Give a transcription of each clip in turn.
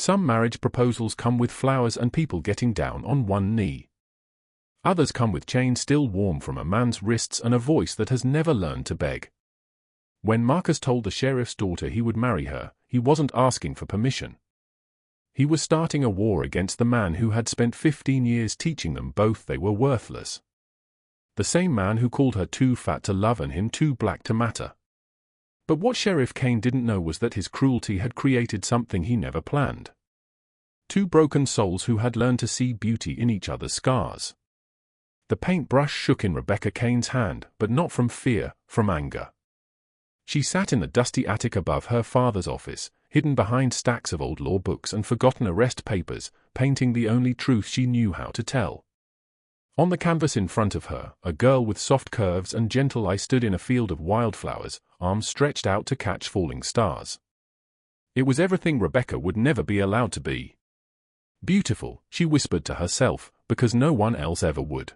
Some marriage proposals come with flowers and people getting down on one knee. Others come with chains still warm from a man's wrists and a voice that has never learned to beg. When Marcus told the sheriff's daughter he would marry her, he wasn't asking for permission. He was starting a war against the man who had spent 15 years teaching them both they were worthless. The same man who called her too fat to love and him too black to matter. But what Sheriff Kane didn't know was that his cruelty had created something he never planned. Two broken souls who had learned to see beauty in each other's scars. The paintbrush shook in Rebecca Kane's hand, but not from fear, from anger. She sat in the dusty attic above her father's office, hidden behind stacks of old law books and forgotten arrest papers, painting the only truth she knew how to tell. On the canvas in front of her, a girl with soft curves and gentle eyes stood in a field of wildflowers, arms stretched out to catch falling stars. It was everything Rebecca would never be allowed to be. Beautiful, she whispered to herself, because no one else ever would.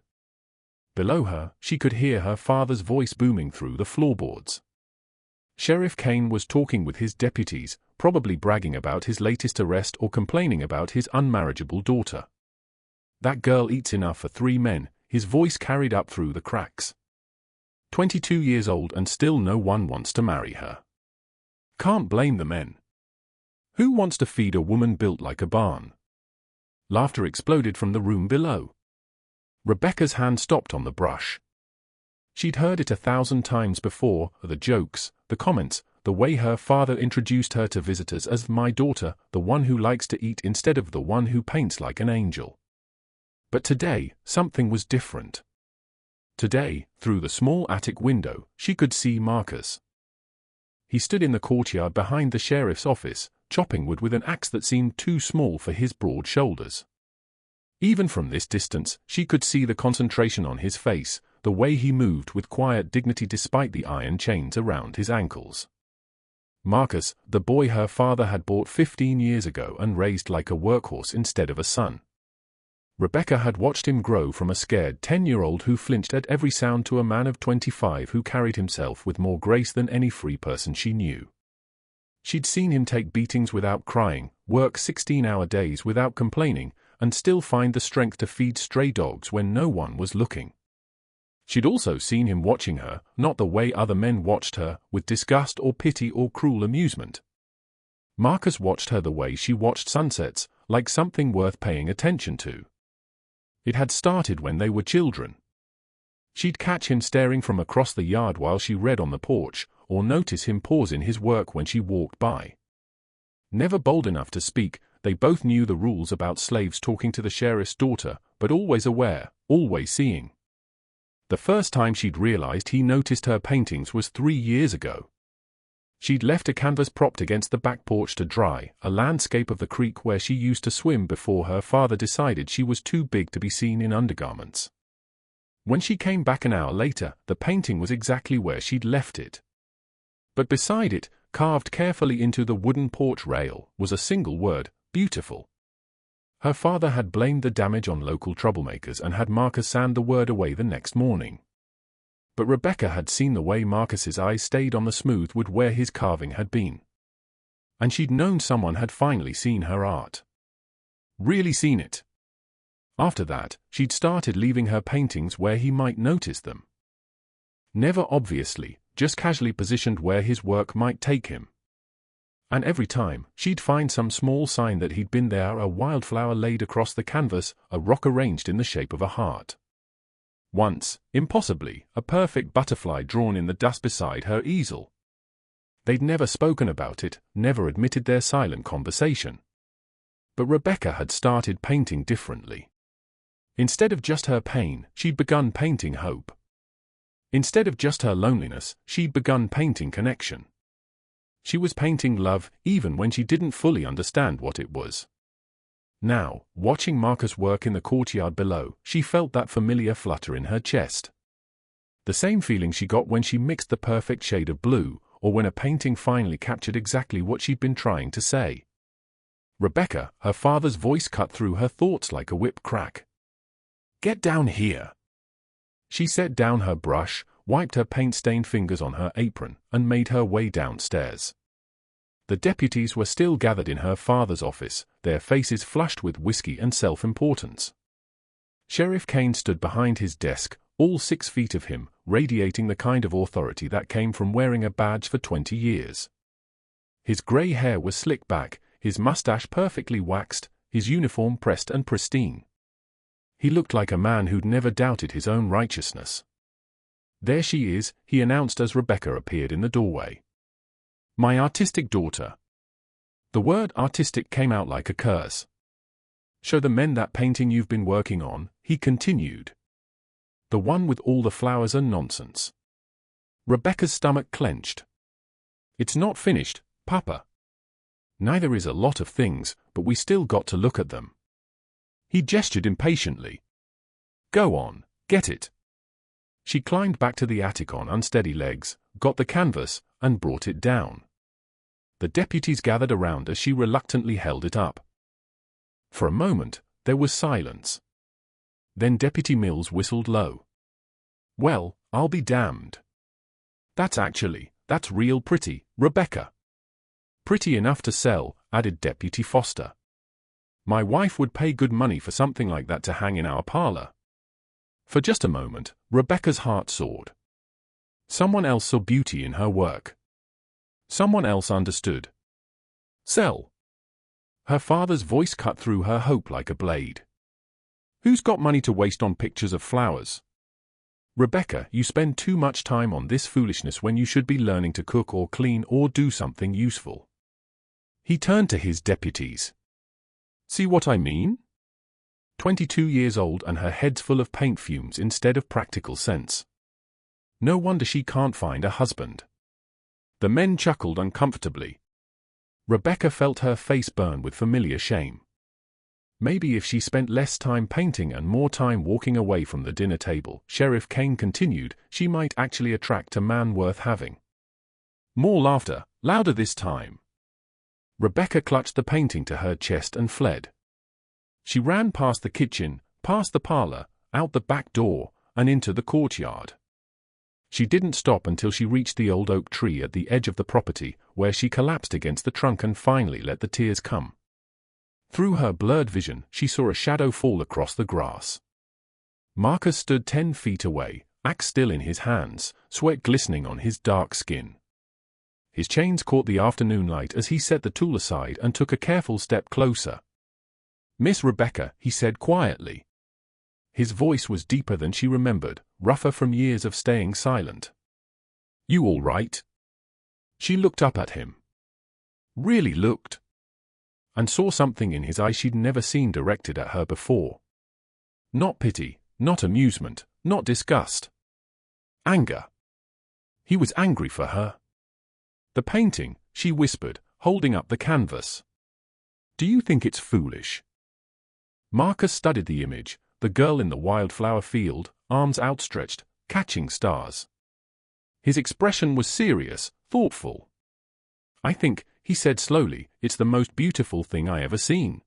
Below her, she could hear her father's voice booming through the floorboards. Sheriff Kane was talking with his deputies, probably bragging about his latest arrest or complaining about his unmarriageable daughter. That girl eats enough for 3 men, his voice carried up through the cracks. 22 years old and still no one wants to marry her. Can't blame the men. Who wants to feed a woman built like a barn? Laughter exploded from the room below. Rebecca's hand stopped on the brush. She'd heard it 1,000 times before, the jokes, the comments, the way her father introduced her to visitors as my daughter, the one who likes to eat instead of the one who paints like an angel. But today, something was different. Today, through the small attic window, she could see Marcus. He stood in the courtyard behind the sheriff's office, chopping wood with an axe that seemed too small for his broad shoulders. Even from this distance, she could see the concentration on his face, the way he moved with quiet dignity despite the iron chains around his ankles. Marcus, the boy her father had bought 15 years ago and raised like a workhorse instead of a son. Rebecca had watched him grow from a scared 10-year-old who flinched at every sound to a man of 25 who carried himself with more grace than any free person she knew. She'd seen him take beatings without crying, work 16-hour days without complaining, and still find the strength to feed stray dogs when no one was looking. She'd also seen him watching her, not the way other men watched her, with disgust or pity or cruel amusement. Marcus watched her the way she watched sunsets, like something worth paying attention to. It had started when they were children. She'd catch him staring from across the yard while she read on the porch, or notice him pause in his work when she walked by. Never bold enough to speak, they both knew the rules about slaves talking to the sheriff's daughter, but always aware, always seeing. The first time she'd realized he noticed her paintings was 3 years ago. She'd left a canvas propped against the back porch to dry, a landscape of the creek where she used to swim before her father decided she was too big to be seen in undergarments. When she came back an hour later, the painting was exactly where she'd left it. But beside it, carved carefully into the wooden porch rail, was a single word, beautiful. Her father had blamed the damage on local troublemakers and had Marcus sand the word away the next morning. But Rebecca had seen the way Marcus's eyes stayed on the smooth wood where his carving had been. And she'd known someone had finally seen her art. Really seen it. After that, she'd started leaving her paintings where he might notice them. Never obviously, just casually positioned where his work might take him. And every time, she'd find some small sign that he'd been there, a wildflower laid across the canvas, a rock arranged in the shape of a heart. Once, impossibly, a perfect butterfly drawn in the dust beside her easel. They'd never spoken about it, never admitted their silent conversation. But Rebecca had started painting differently. Instead of just her pain, she'd begun painting hope. Instead of just her loneliness, she'd begun painting connection. She was painting love, even when she didn't fully understand what it was. Now, watching Marcus work in the courtyard below, she felt that familiar flutter in her chest. The same feeling she got when she mixed the perfect shade of blue, or when a painting finally captured exactly what she'd been trying to say. Rebecca, her father's voice cut through her thoughts like a whip crack. "Get down here." She set down her brush, wiped her paint-stained fingers on her apron, and made her way downstairs. The deputies were still gathered in her father's office, their faces flushed with whiskey and self-importance. Sheriff Kane stood behind his desk, all 6 feet of him, radiating the kind of authority that came from wearing a badge for 20 years. His grey hair was slicked back, his mustache perfectly waxed, his uniform pressed and pristine. He looked like a man who'd never doubted his own righteousness. "There she is," he announced as Rebecca appeared in the doorway. "My artistic daughter." The word artistic came out like a curse. "Show the men that painting you've been working on," he continued. "The one with all the flowers and nonsense." Rebecca's stomach clenched. "It's not finished, Papa." "Neither is a lot of things, but we still got to look at them." He gestured impatiently. "Go on, get it." She climbed back to the attic on unsteady legs, got the canvas, and brought it down. The deputies gathered around as she reluctantly held it up. For a moment, there was silence. Then Deputy Mills whistled low. "Well, I'll be damned. That's real pretty, Rebecca." "Pretty enough to sell," added Deputy Foster. "My wife would pay good money for something like that to hang in our parlor." For just a moment, Rebecca's heart soared. Someone else saw beauty in her work. Someone else understood. "Sell." Her father's voice cut through her hope like a blade. "Who's got money to waste on pictures of flowers? Rebecca, you spend too much time on this foolishness when you should be learning to cook or clean or do something useful." He turned to his deputies. "See what I mean? 22 years old and her head's full of paint fumes instead of practical sense. No wonder she can't find a husband." The men chuckled uncomfortably. Rebecca felt her face burn with familiar shame. Maybe if she spent less time painting and more time walking away from the dinner table, Sheriff Kane continued, she might actually attract a man worth having. More laughter, louder this time. Rebecca clutched the painting to her chest and fled. She ran past the kitchen, past the parlor, out the back door, and into the courtyard. She didn't stop until she reached the old oak tree at the edge of the property, where she collapsed against the trunk and finally let the tears come. Through her blurred vision, she saw a shadow fall across the grass. Marcus stood 10 feet away, axe still in his hands, sweat glistening on his dark skin. His chains caught the afternoon light as he set the tool aside and took a careful step closer. "Miss Rebecca," he said quietly. His voice was deeper than she remembered, rougher from years of staying silent. "You all right?" She looked up at him. Really looked. And saw something in his eyes she'd never seen directed at her before. Not pity, not amusement, not disgust. Anger. He was angry for her. "The painting," she whispered, holding up the canvas. "Do you think it's foolish?" Marcus studied the image, the girl in the wildflower field, arms outstretched, catching stars. His expression was serious, thoughtful. "I think," he said slowly, "it's the most beautiful thing I ever seen."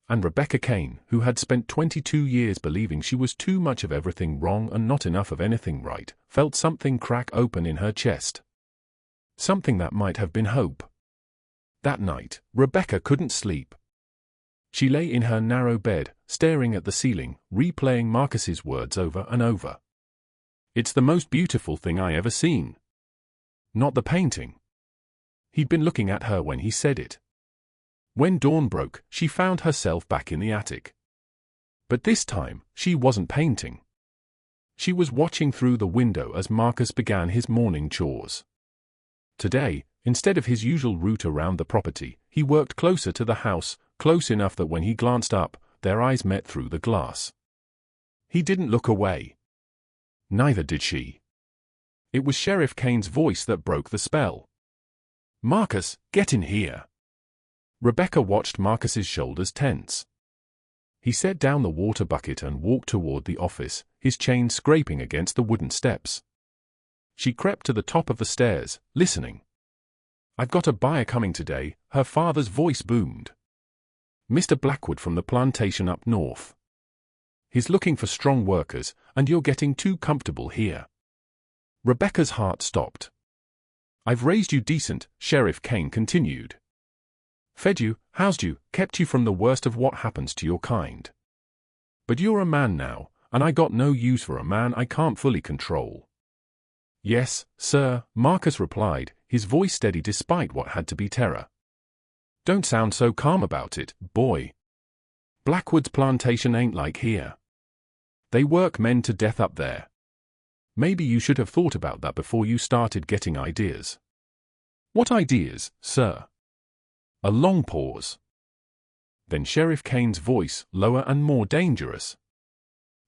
And Rebecca Kane, who had spent 22 years believing she was too much of everything wrong and not enough of anything right, felt something crack open in her chest. Something that might have been hope. That night, Rebecca couldn't sleep. She lay in her narrow bed, staring at the ceiling, replaying Marcus's words over and over. "It's the most beautiful thing I ever seen." Not the painting. He'd been looking at her when he said it. When dawn broke, she found herself back in the attic. But this time, she wasn't painting. She was watching through the window as Marcus began his morning chores. Today, instead of his usual route around the property, he worked closer to the house, close enough that when he glanced up, their eyes met through the glass. He didn't look away. Neither did she. It was Sheriff Kane's voice that broke the spell. "Marcus, get in here." Rebecca watched Marcus's shoulders tense. He set down the water bucket and walked toward the office, his chain scraping against the wooden steps. She crept to the top of the stairs, listening. "I've got a buyer coming today," her father's voice boomed. "Mr. Blackwood from the plantation up north. He's looking for strong workers, and you're getting too comfortable here." Rebecca's heart stopped. I've raised you decent, Sheriff Kane continued. Fed you, housed you, kept you from the worst of what happens to your kind. But you're a man now, and I got no use for a man I can't fully control. Yes, sir, Marcus replied, his voice steady despite what had to be terror. Don't sound so calm about it, boy. Blackwood's plantation ain't like here. They work men to death up there. Maybe you should have thought about that before you started getting ideas. What ideas, sir? A long pause. Then Sheriff Kane's voice, lower and more dangerous.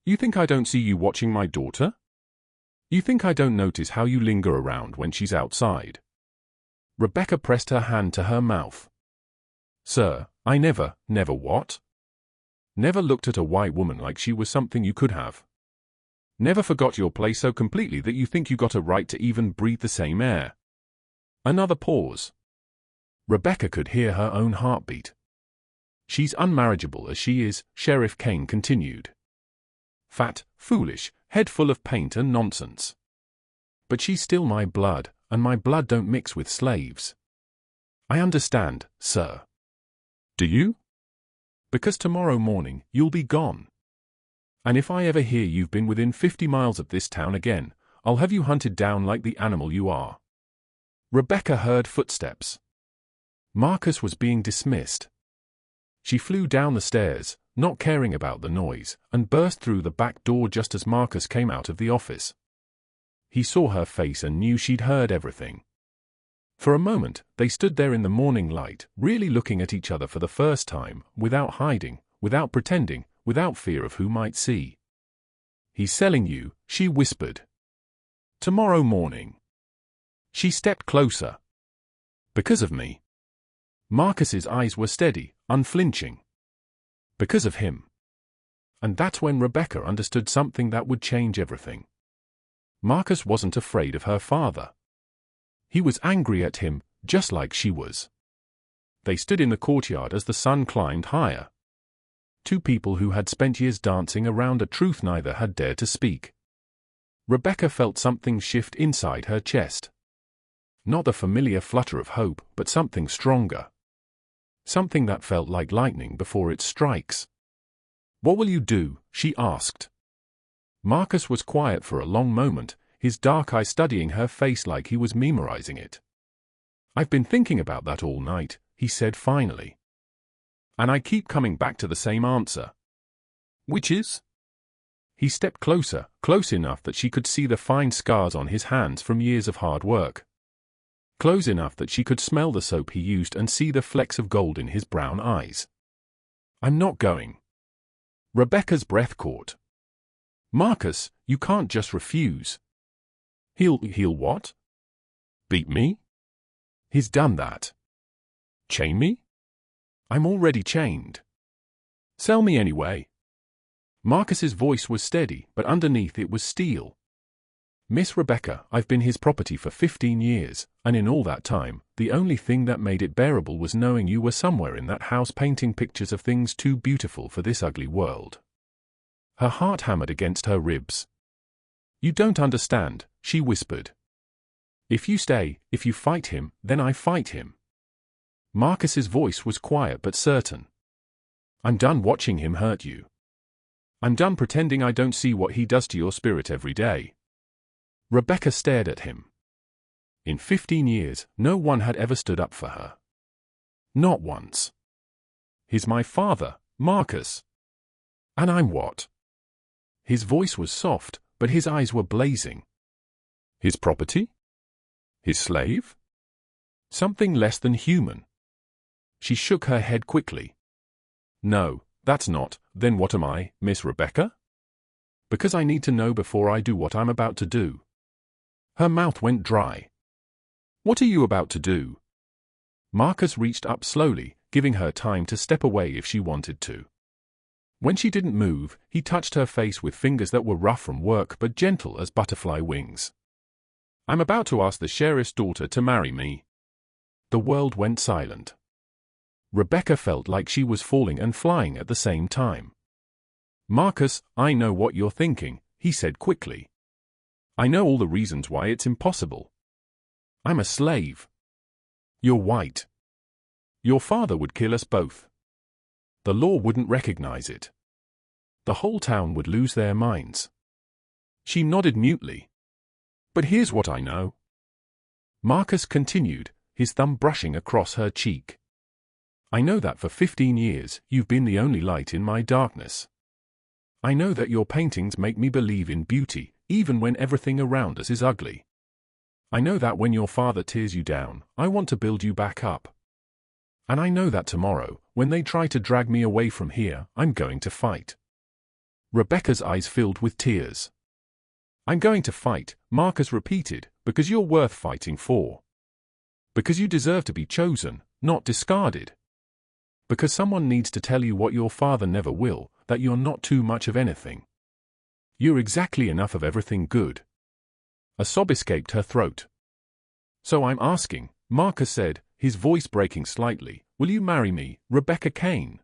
You think I don't see you watching my daughter? You think I don't notice how you linger around when she's outside? Rebecca pressed her hand to her mouth. Sir, I never what? Never looked at a white woman like she was something you could have. Never forgot your place so completely that you think you got a right to even breathe the same air. Another pause. Rebecca could hear her own heartbeat. She's unmarriageable as she is, Sheriff Kane continued. Fat, foolish, head full of paint and nonsense. But she's still my blood, and my blood don't mix with slaves. I understand, sir. Do you? Because tomorrow morning you'll be gone. And if I ever hear you've been within 50 miles of this town again, I'll have you hunted down like the animal you are. Rebecca heard footsteps. Marcus was being dismissed. She flew down the stairs, not caring about the noise, and burst through the back door just as Marcus came out of the office. He saw her face and knew she'd heard everything. For a moment, they stood there in the morning light, really looking at each other for the first time, without hiding, without pretending, without fear of who might see. He's selling you, she whispered. Tomorrow morning. She stepped closer. Because of me. Marcus's eyes were steady, unflinching. Because of him. And that's when Rebecca understood something that would change everything. Marcus wasn't afraid of her father. He was angry at him, just like she was. They stood in the courtyard as the sun climbed higher. Two people who had spent years dancing around a truth neither had dared to speak. Rebecca felt something shift inside her chest. Not the familiar flutter of hope, but something stronger. Something that felt like lightning before it strikes. What will you do? She asked. Marcus was quiet for a long moment, his dark eye studying her face like he was memorizing it. I've been thinking about that all night, he said finally. And I keep coming back to the same answer. Which is? He stepped closer, close enough that she could see the fine scars on his hands from years of hard work. Close enough that she could smell the soap he used and see the flecks of gold in his brown eyes. I'm not going. Rebecca's breath caught. Marcus, you can't just refuse. He'll what? Beat me? He's done that. Chain me? I'm already chained. Sell me anyway. Marcus's voice was steady, but underneath it was steel. Miss Rebecca, I've been his property for 15 years, and in all that time, the only thing that made it bearable was knowing you were somewhere in that house painting pictures of things too beautiful for this ugly world. Her heart hammered against her ribs. You don't understand, she whispered. If you stay, if you fight him, then I fight him. Marcus's voice was quiet but certain. I'm done watching him hurt you. I'm done pretending I don't see what he does to your spirit every day. Rebecca stared at him. In 15 years, no one had ever stood up for her. Not once. He's my father, Marcus. And I'm what? His voice was soft, but his eyes were blazing. His property? His slave? Something less than human. She shook her head quickly. No, that's not. Then what am I, Miss Rebecca? Because I need to know before I do what I'm about to do. Her mouth went dry. What are you about to do? Marcus reached up slowly, giving her time to step away if she wanted to. When she didn't move, he touched her face with fingers that were rough from work but gentle as butterfly wings. I'm about to ask the sheriff's daughter to marry me. The world went silent. Rebecca felt like she was falling and flying at the same time. Marcus, I know what you're thinking, he said quickly. I know all the reasons why it's impossible. I'm a slave. You're white. Your father would kill us both. The law wouldn't recognize it. The whole town would lose their minds. She nodded mutely. But here's what I know. Marcus continued, his thumb brushing across her cheek. I know that for 15 years you've been the only light in my darkness. I know that your paintings make me believe in beauty, even when everything around us is ugly. I know that when your father tears you down, I want to build you back up. And I know that tomorrow, when they try to drag me away from here, I'm going to fight. Rebecca's eyes filled with tears. I'm going to fight, Marcus repeated, because you're worth fighting for. Because you deserve to be chosen, not discarded. Because someone needs to tell you what your father never will, that you're not too much of anything. You're exactly enough of everything good. A sob escaped her throat. So I'm asking, Marcus said, his voice breaking slightly, will you marry me, Rebecca Kane?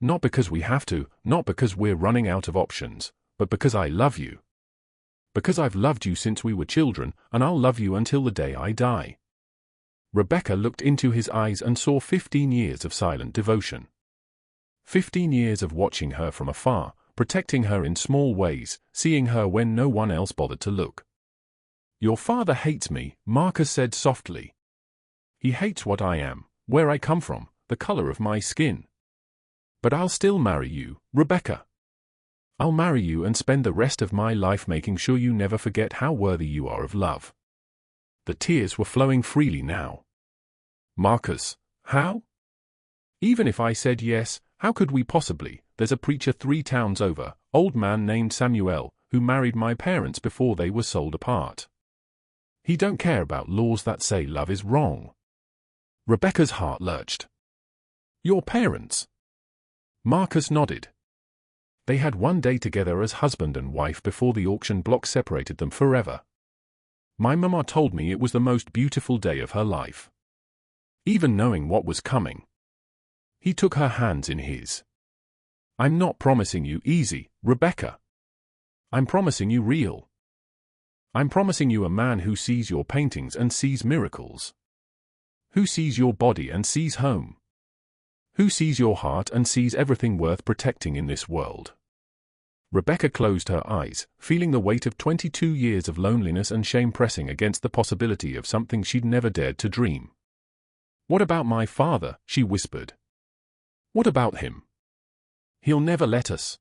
Not because we have to, not because we're running out of options, but because I love you. Because I've loved you since we were children, and I'll love you until the day I die. Rebecca looked into his eyes and saw 15 years of silent devotion. 15 years of watching her from afar, protecting her in small ways, seeing her when no one else bothered to look. Your father hates me, Marcus said softly. He hates what I am, where I come from, the color of my skin. But I'll still marry you, Rebecca. I'll marry you and spend the rest of my life making sure you never forget how worthy you are of love. The tears were flowing freely now. Marcus, how? Even if I said yes, how could we possibly? There's a preacher 3 towns over, old man named Samuel, who married my parents before they were sold apart. He don't care about laws that say love is wrong. Rebecca's heart lurched. Your parents? Marcus nodded. They had one day together as husband and wife before the auction block separated them forever. My mama told me it was the most beautiful day of her life. Even knowing what was coming. He took her hands in his. I'm not promising you easy, Rebecca. I'm promising you real. I'm promising you a man who sees your paintings and sees miracles. Who sees your body and sees home. Who sees your heart and sees everything worth protecting in this world. Rebecca closed her eyes, feeling the weight of 22 years of loneliness and shame pressing against the possibility of something she'd never dared to dream. What about my father? She whispered. What about him? He'll never let us.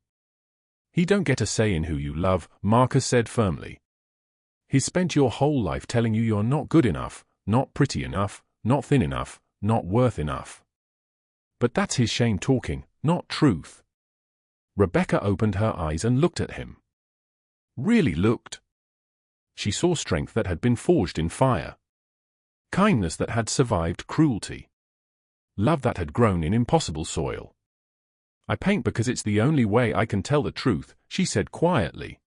He don't get a say in who you love, Marcus said firmly. He's spent your whole life telling you you're not good enough, not pretty enough, not thin enough, not worth enough. But that's his shame talking, not truth. Rebecca opened her eyes and looked at him. Really looked. She saw strength that had been forged in fire. Kindness that had survived cruelty. Love that had grown in impossible soil. I paint because it's the only way I can tell the truth, she said quietly.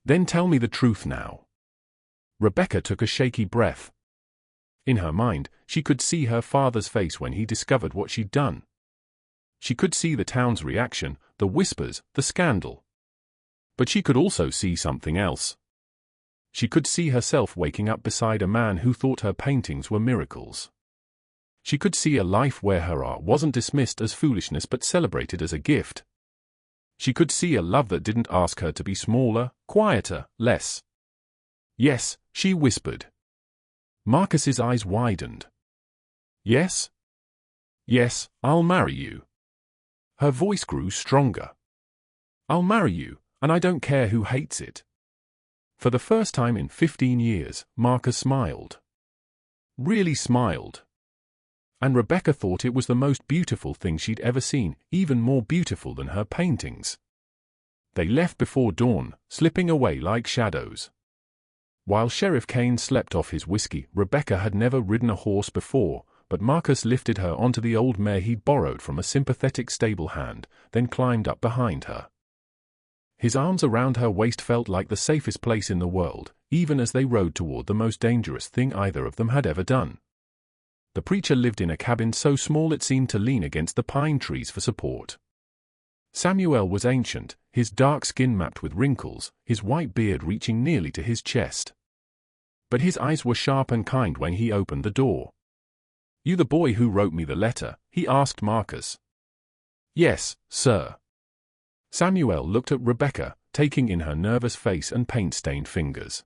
Then tell me the truth now. Rebecca took a shaky breath. In her mind, she could see her father's face when he discovered what she'd done. She could see the town's reaction, the whispers, the scandal. But she could also see something else. She could see herself waking up beside a man who thought her paintings were miracles. She could see a life where her art wasn't dismissed as foolishness but celebrated as a gift. She could see a love that didn't ask her to be smaller, quieter, less. Yes, she whispered. Marcus's eyes widened. Yes? Yes, I'll marry you. Her voice grew stronger. I'll marry you, and I don't care who hates it. For the first time in 15 years, Marcus smiled. Really smiled. And Rebecca thought it was the most beautiful thing she'd ever seen, even more beautiful than her paintings. They left before dawn, slipping away like shadows. While Sheriff Kane slept off his whiskey, Rebecca had never ridden a horse before, but Marcus lifted her onto the old mare he'd borrowed from a sympathetic stable hand, then climbed up behind her. His arms around her waist felt like the safest place in the world, even as they rode toward the most dangerous thing either of them had ever done. The preacher lived in a cabin so small it seemed to lean against the pine trees for support. Samuel was ancient, his dark skin mapped with wrinkles, his white beard reaching nearly to his chest. but his eyes were sharp and kind when he opened the door. "You the boy who wrote me the letter?" he asked Marcus. "Yes, sir." Samuel looked at Rebecca, taking in her nervous face and paint-stained fingers.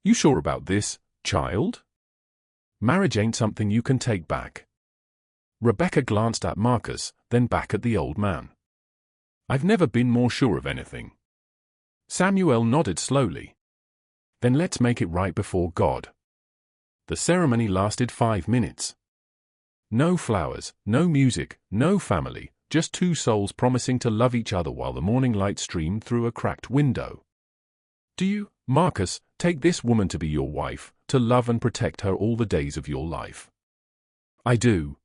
"You sure about this, child? Marriage ain't something you can take back." Rebecca glanced at Marcus, then back at the old man. "I've never been more sure of anything." Samuel nodded slowly. "Then let's make it right before God." The ceremony lasted 5 minutes. No flowers, no music, no family, just two souls promising to love each other while the morning light streamed through a cracked window. "Do you, Marcus, take this woman to be your wife, to love and protect her all the days of your life?" "I do."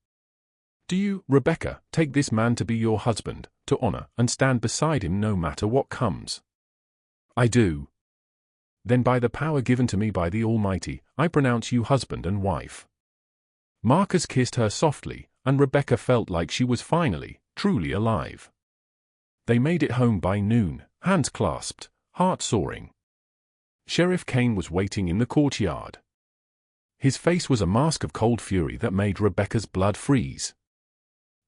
"Do you, Rebecca, take this man to be your husband, to honor and stand beside him no matter what comes?" "I do." "Then by the power given to me by the Almighty, I pronounce you husband and wife." Marcus kissed her softly, and Rebecca felt like she was finally, truly alive. They made it home by noon, hands clasped, heart soaring. Sheriff Kane was waiting in the courtyard. His face was a mask of cold fury that made Rebecca's blood freeze.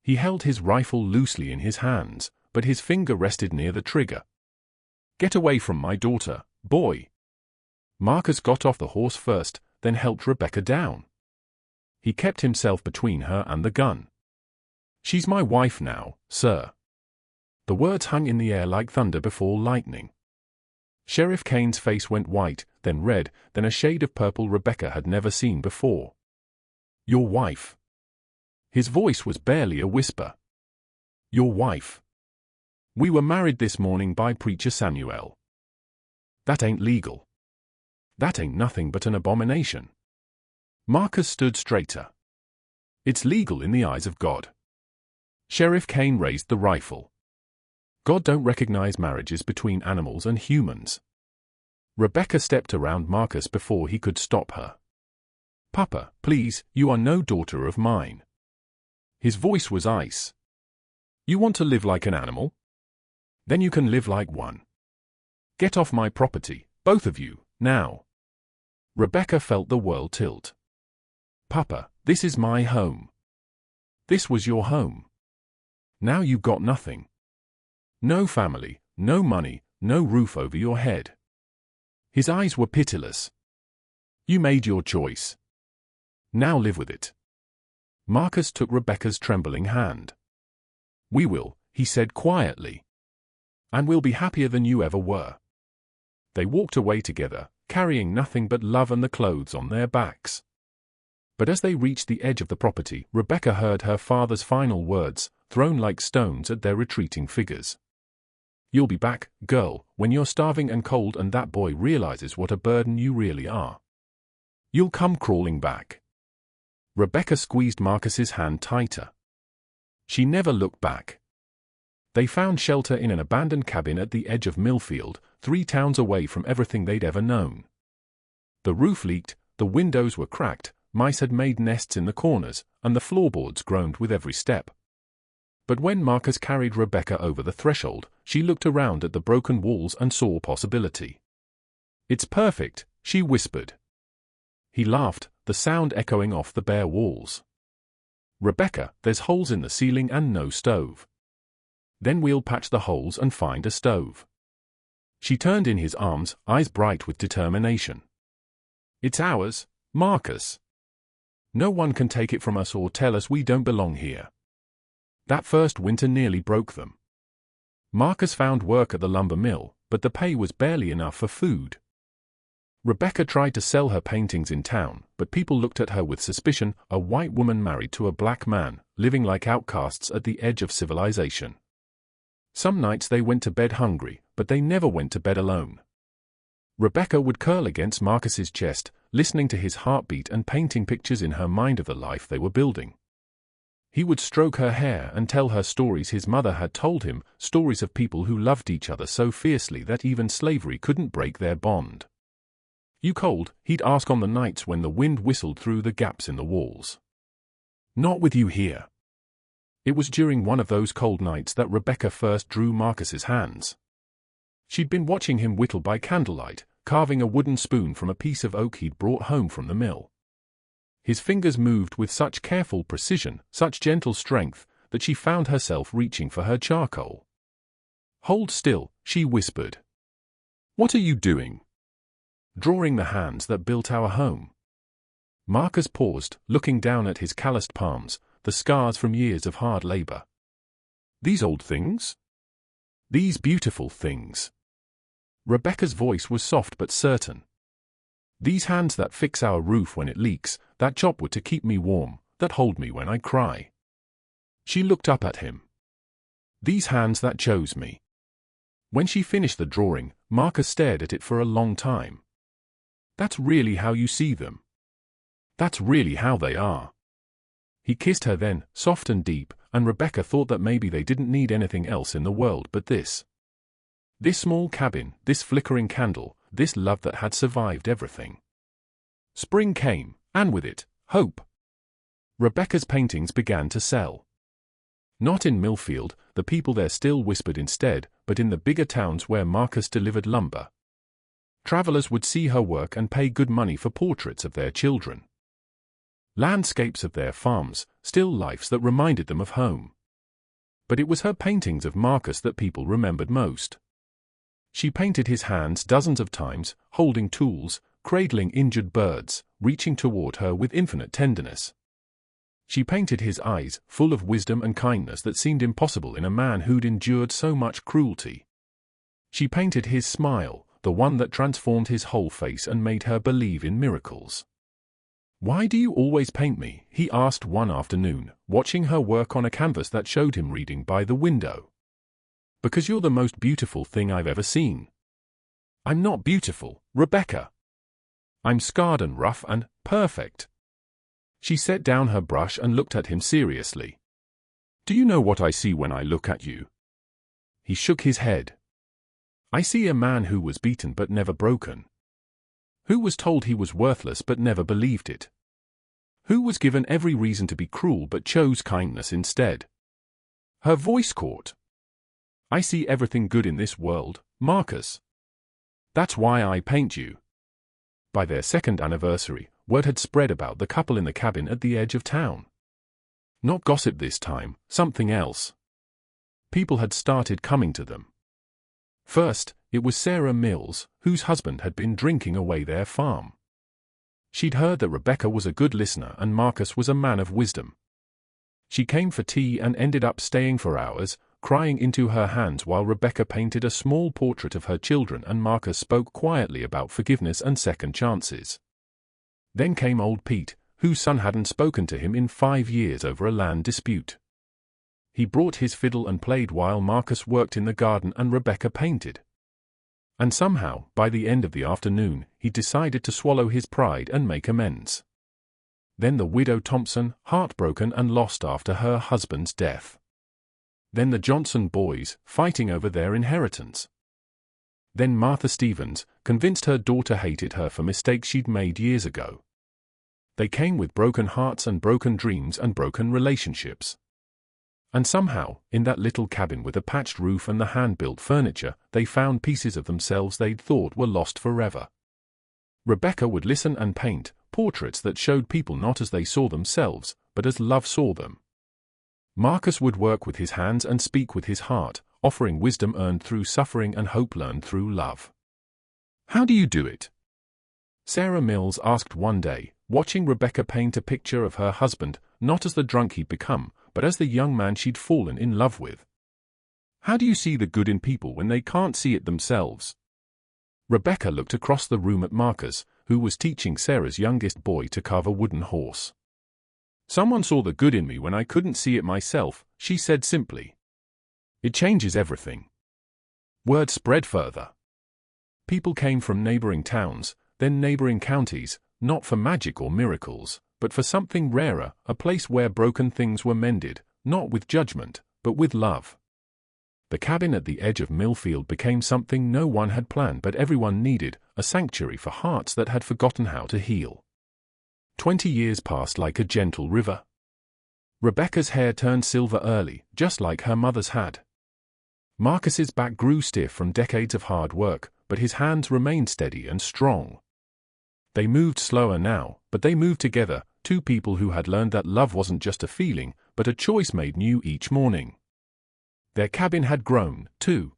He held his rifle loosely in his hands, but his finger rested near the trigger. "Get away from my daughter, boy." Marcus got off the horse first, then helped Rebecca down. He kept himself between her and the gun. "She's my wife now, sir." The words hung in the air like thunder before lightning. Sheriff Kane's face went white, then red, then a shade of purple Rebecca had never seen before. "Your wife." His voice was barely a whisper. "Your wife. We were married this morning by Preacher Samuel." "That ain't legal." "That ain't nothing but an abomination." Marcus stood straighter. "It's legal in the eyes of God." Sheriff Kane raised the rifle. "God don't recognize marriages between animals and humans." Rebecca stepped around Marcus before he could stop her. "Papa, please, you are no daughter of mine." His voice was ice. "You want to live like an animal? Then you can live like one. Get off my property, both of you, now." Rebecca felt the world tilt. "Papa, this is my home. This was your home. Now you've got nothing. No family, no money, no roof over your head." His eyes were pitiless. "You made your choice. Now live with it." Marcus took Rebecca's trembling hand. "We will," he said quietly. "And we'll be happier than you ever were." They walked away together, carrying nothing but love and the clothes on their backs. But as they reached the edge of the property, Rebecca heard her father's final words, thrown like stones at their retreating figures. "You'll be back, girl, when you're starving and cold and that boy realizes what a burden you really are. You'll come crawling back." Rebecca squeezed Marcus's hand tighter. She never looked back. They found shelter in an abandoned cabin at the edge of Millfield, 3 towns away from everything they'd ever known. The roof leaked, the windows were cracked, mice had made nests in the corners, and the floorboards groaned with every step. But when Marcus carried Rebecca over the threshold, she looked around at the broken walls and saw possibility. "It's perfect," she whispered. He laughed, the sound echoing off the bare walls. "Rebecca, there's holes in the ceiling and no stove. Then we'll patch the holes and find a stove." She turned in his arms, eyes bright with determination. "It's ours, Marcus. No one can take it from us or tell us we don't belong here." That first winter nearly broke them. Marcus found work at the lumber mill, but the pay was barely enough for food. Rebecca tried to sell her paintings in town, but people looked at her with suspicion, a white woman married to a black man, living like outcasts at the edge of civilization. Some nights they went to bed hungry, but they never went to bed alone. Rebecca would curl against Marcus's chest, listening to his heartbeat and painting pictures in her mind of the life they were building. He would stroke her hair and tell her stories his mother had told him, stories of people who loved each other so fiercely that even slavery couldn't break their bond. "You cold?" he'd ask on the nights when the wind whistled through the gaps in the walls. "Not with you here." It was during one of those cold nights that Rebecca first drew Marcus's hands. She'd been watching him whittle by candlelight, carving a wooden spoon from a piece of oak he'd brought home from the mill. His fingers moved with such careful precision, such gentle strength, that she found herself reaching for her charcoal. "Hold still," she whispered. "What are you doing?" "Drawing the hands that built our home." Marcus paused, looking down at his calloused palms, the scars from years of hard labor. "These old things?" "These beautiful things." Rebecca's voice was soft but certain. "These hands that fix our roof when it leaks, that chop wood to keep me warm, that hold me when I cry." She looked up at him. "These hands that chose me." When she finished the drawing, Marcus stared at it for a long time. "That's really how you see them. That's really how they are." He kissed her then, soft and deep, and Rebecca thought that maybe they didn't need anything else in the world but this. This small cabin, this flickering candle, this love that had survived everything. Spring came, and with it, hope. Rebecca's paintings began to sell. Not in Millfield, the people there still whispered instead, but in the bigger towns where Marcus delivered lumber. Travelers would see her work and pay good money for portraits of their children. Landscapes of their farms, still lifes that reminded them of home. But it was her paintings of Marcus that people remembered most. She painted his hands dozens of times, holding tools, cradling injured birds, reaching toward her with infinite tenderness. She painted his eyes, full of wisdom and kindness that seemed impossible in a man who'd endured so much cruelty. She painted his smile, the one that transformed his whole face and made her believe in miracles. "Why do you always paint me?" he asked one afternoon, watching her work on a canvas that showed him reading by the window. "Because you're the most beautiful thing I've ever seen." "I'm not beautiful, Rebecca. I'm scarred and rough and perfect." She set down her brush and looked at him seriously. "Do you know what I see when I look at you?" He shook his head. "I see a man who was beaten but never broken. Who was told he was worthless but never believed it. Who was given every reason to be cruel but chose kindness instead." Her voice caught. "I see everything good in this world, Marcus. That's why I paint you." By their second anniversary, word had spread about the couple in the cabin at the edge of town. Not gossip this time, something else. People had started coming to them. First, it was Sarah Mills, whose husband had been drinking away their farm. She'd heard that Rebecca was a good listener and Marcus was a man of wisdom. She came for tea and ended up staying for hours, crying into her hands while Rebecca painted a small portrait of her children and Marcus spoke quietly about forgiveness and second chances. Then came old Pete, whose son hadn't spoken to him in 5 years over a land dispute. He brought his fiddle and played while Marcus worked in the garden and Rebecca painted. And somehow, by the end of the afternoon, he decided to swallow his pride and make amends. Then the widow Thompson, heartbroken and lost after her husband's death. Then the Johnson boys, fighting over their inheritance. Then Martha Stevens, convinced her daughter hated her for mistakes she'd made years ago. They came with broken hearts and broken dreams and broken relationships. And somehow, in that little cabin with a patched roof and the hand-built furniture, they found pieces of themselves they'd thought were lost forever. Rebecca would listen and paint, portraits that showed people not as they saw themselves, but as love saw them. Marcus would work with his hands and speak with his heart, offering wisdom earned through suffering and hope learned through love. "How do you do it?" Sarah Mills asked one day, watching Rebecca paint a picture of her husband, not as the drunk he'd become, but as the young man she'd fallen in love with. "How do you see the good in people when they can't see it themselves?" Rebecca looked across the room at Marcus, who was teaching Sarah's youngest boy to carve a wooden horse. "Someone saw the good in me when I couldn't see it myself," she said simply. "It changes everything." Word spread further. People came from neighboring towns, then neighboring counties, not for magic or miracles, but for something rarer, a place where broken things were mended, not with judgment, but with love. The cabin at the edge of Millfield became something no one had planned but everyone needed, a sanctuary for hearts that had forgotten how to heal. 20 years passed like a gentle river. Rebecca's hair turned silver early, just like her mother's had. Marcus's back grew stiff from decades of hard work, but his hands remained steady and strong. They moved slower now, but they moved together, two people who had learned that love wasn't just a feeling, but a choice made new each morning. Their cabin had grown, too.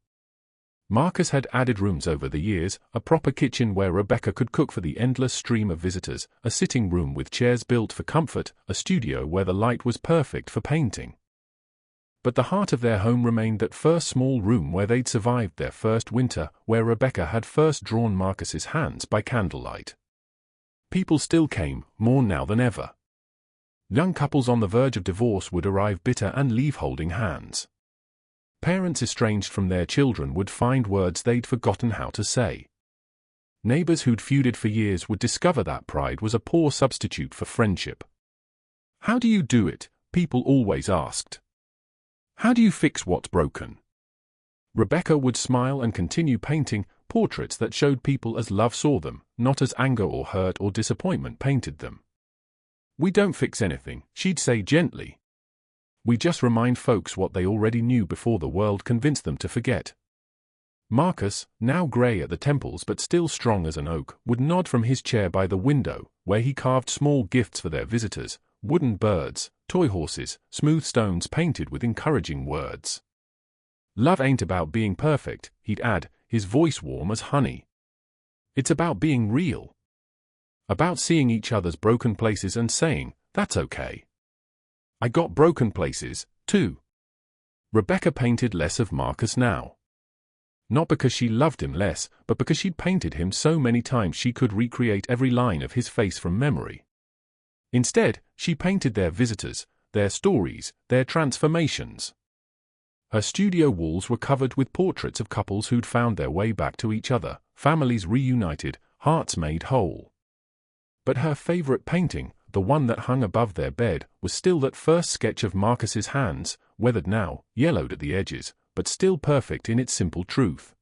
Marcus had added rooms over the years, a proper kitchen where Rebecca could cook for the endless stream of visitors, a sitting room with chairs built for comfort, a studio where the light was perfect for painting. But the heart of their home remained that first small room where they'd survived their first winter, where Rebecca had first drawn Marcus's hands by candlelight. People still came, more now than ever. Young couples on the verge of divorce would arrive bitter and leave holding hands. Parents estranged from their children would find words they'd forgotten how to say. Neighbors who'd feuded for years would discover that pride was a poor substitute for friendship. "How do you do it?" people always asked. "How do you fix what's broken?" Rebecca would smile and continue painting, portraits that showed people as love saw them, not as anger or hurt or disappointment painted them. "We don't fix anything," she'd say gently. "We just remind folks what they already knew before the world convinced them to forget." Marcus, now grey at the temples but still strong as an oak, would nod from his chair by the window, where he carved small gifts for their visitors, wooden birds, toy horses, smooth stones painted with encouraging words. "Love ain't about being perfect," he'd add, his voice warm as honey. "It's about being real. About seeing each other's broken places and saying, that's okay. I got broken places, too." Rebecca painted less of Marcus now. Not because she loved him less, but because she'd painted him so many times she could recreate every line of his face from memory. Instead, she painted their visitors, their stories, their transformations. Her studio walls were covered with portraits of couples who'd found their way back to each other, families reunited, hearts made whole. But her favorite painting, the one that hung above their bed, was still that first sketch of Marcus's hands, weathered now, yellowed at the edges, but still perfect in its simple truth.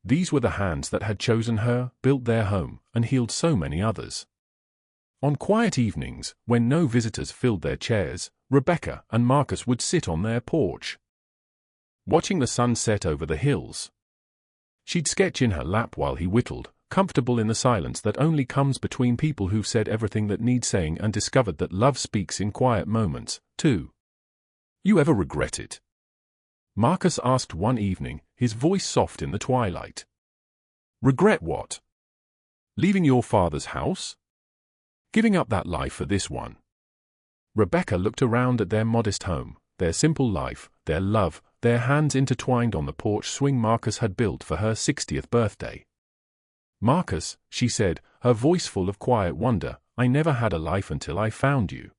These were the hands that had chosen her, built their home, and healed so many others. On quiet evenings, when no visitors filled their chairs, Rebecca and Marcus would sit on their porch, watching the sun set over the hills. She'd sketch in her lap while he whittled, comfortable in the silence that only comes between people who've said everything that needs saying and discovered that love speaks in quiet moments, too. "You ever regret it?" Marcus asked one evening, his voice soft in the twilight. "Regret what? Leaving your father's house? Giving up that life for this one?" Rebecca looked around at their modest home, their simple life, their love, their hands intertwined on the porch swing Marcus had built for her 60th birthday. "Marcus," she said, her voice full of quiet wonder, "I never had a life until I found you."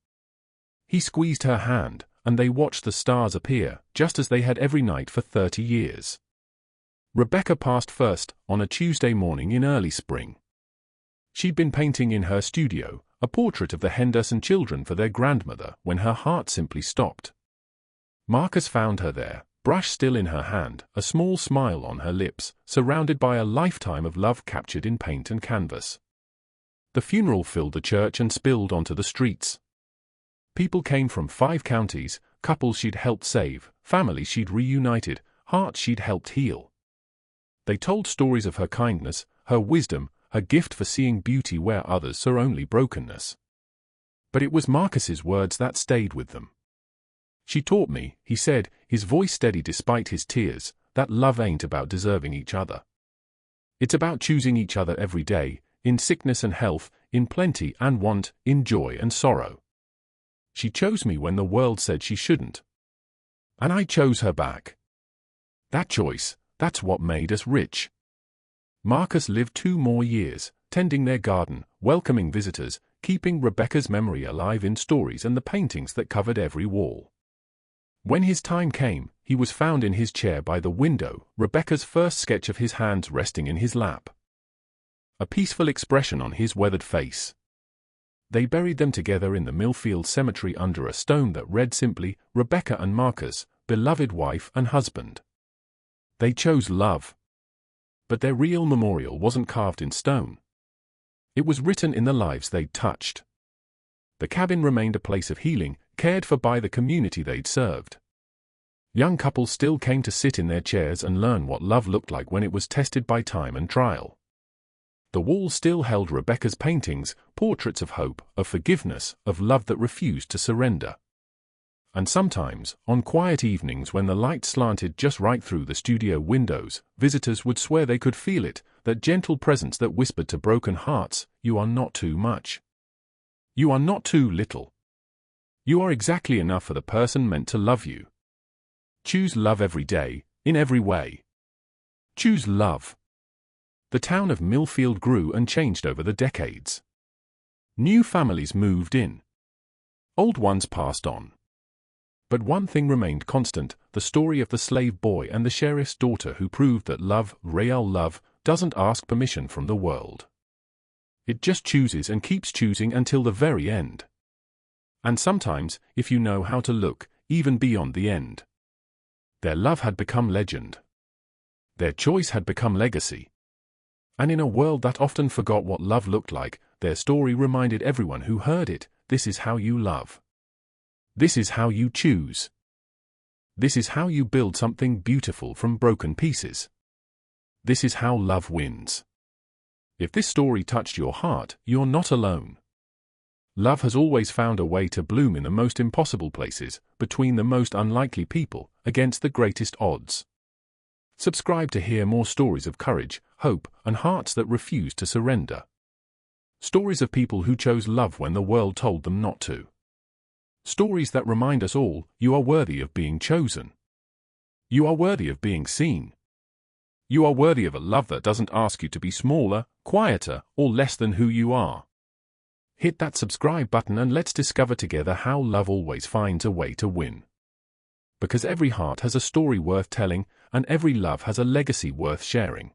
He squeezed her hand, and they watched the stars appear, just as they had every night for 30 years. Rebecca passed first, on a Tuesday morning in early spring. She'd been painting in her studio, a portrait of the Henderson children for their grandmother, when her heart simply stopped. Marcus found her there, brush still in her hand, a small smile on her lips, surrounded by a lifetime of love captured in paint and canvas. The funeral filled the church and spilled onto the streets. People came from 5 counties, couples she'd helped save, families she'd reunited, hearts she'd helped heal. They told stories of her kindness, her wisdom, her gift for seeing beauty where others saw only brokenness. But it was Marcus's words that stayed with them. "She taught me," he said, his voice steady despite his tears, "that love ain't about deserving each other. It's about choosing each other every day, in sickness and health, in plenty and want, in joy and sorrow. She chose me when the world said she shouldn't. And I chose her back. That choice, that's what made us rich." Marcus lived 2 more years, tending their garden, welcoming visitors, keeping Rebecca's memory alive in stories and the paintings that covered every wall. When his time came, he was found in his chair by the window, Rebecca's first sketch of his hands resting in his lap. A peaceful expression on his weathered face. They buried them together in the Millfield Cemetery under a stone that read simply, "Rebecca and Marcus, beloved wife and husband." They chose love. But their real memorial wasn't carved in stone. It was written in the lives they'd touched. The cabin remained a place of healing, cared for by the community they'd served. Young couples still came to sit in their chairs and learn what love looked like when it was tested by time and trial. The walls still held Rebecca's paintings, portraits of hope, of forgiveness, of love that refused to surrender. And sometimes, on quiet evenings when the light slanted just right through the studio windows, visitors would swear they could feel it, that gentle presence that whispered to broken hearts, "You are not too much. You are not too little. You are exactly enough for the person meant to love you. Choose love every day, in every way. Choose love." The town of Millfield grew and changed over the decades. New families moved in. Old ones passed on. But one thing remained constant, the story of the slave boy and the sheriff's daughter who proved that love, real love, doesn't ask permission from the world. It just chooses and keeps choosing until the very end. And sometimes, if you know how to look, even beyond the end. Their love had become legend. Their choice had become legacy. And in a world that often forgot what love looked like, their story reminded everyone who heard it, this is how you love. This is how you choose. This is how you build something beautiful from broken pieces. This is how love wins. If this story touched your heart, you're not alone. Love has always found a way to bloom in the most impossible places, between the most unlikely people, against the greatest odds. Subscribe to hear more stories of courage, hope, and hearts that refuse to surrender. Stories of people who chose love when the world told them not to. Stories that remind us all, you are worthy of being chosen. You are worthy of being seen. You are worthy of a love that doesn't ask you to be smaller, quieter, or less than who you are. Hit that subscribe button and let's discover together how love always finds a way to win. Because every heart has a story worth telling, and every love has a legacy worth sharing.